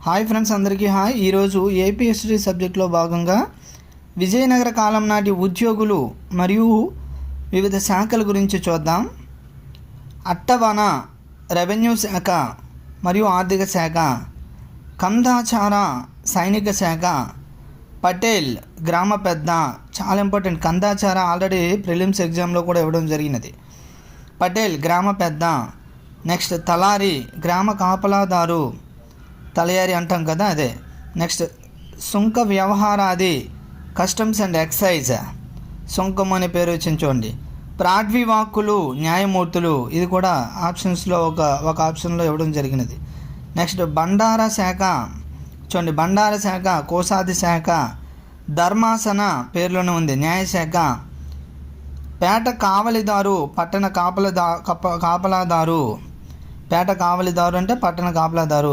Hi friends, అందరికీ hi. ఈరోజు AP history సబ్జెక్ట్లో భాగంగా విజయనగర కాలం నాటి ఉద్యోగులు మరియు వివిధ శాఖల గురించి చూద్దాం. అట్టవన రెవెన్యూ శాఖ మరియు ఆర్థిక శాఖ, కందాచార సైనిక శాఖ, పటేల్ గ్రామ పెద్ద, చాలా ఇంపార్టెంట్. కందాచార ఆల్రెడీ ప్రిలిమ్స్ ఎగ్జామ్లో కూడా ఇవ్వడం జరిగినది. పటేల్ గ్రామ పెద్ద. నెక్స్ట్ తలారి గ్రామ కాపలాదారు, తలయారి అంటాం కదా అదే. నెక్స్ట్ సుంక వ్యవహారాది, కస్టమ్స్ అండ్ ఎక్సైజ్, సుంకం అనే పేరు వచ్చింది చూడండి. ప్రాడ్వివాక్కులు న్యాయమూర్తులు, ఇది కూడా ఆప్షన్స్లో ఒక ఆప్షన్లో ఇవ్వడం జరిగినది. నెక్స్ట్ బండార శాఖ చూడండి, బండార శాఖ, కోశాది శాఖ, ధర్మాసన పేరులోనే ఉంది, న్యాయశాఖ. పేట కావలిదారు, పట్టణ కాపలాదారు, పేట కావలిదారు అంటే పట్టణ కాపలాదారు.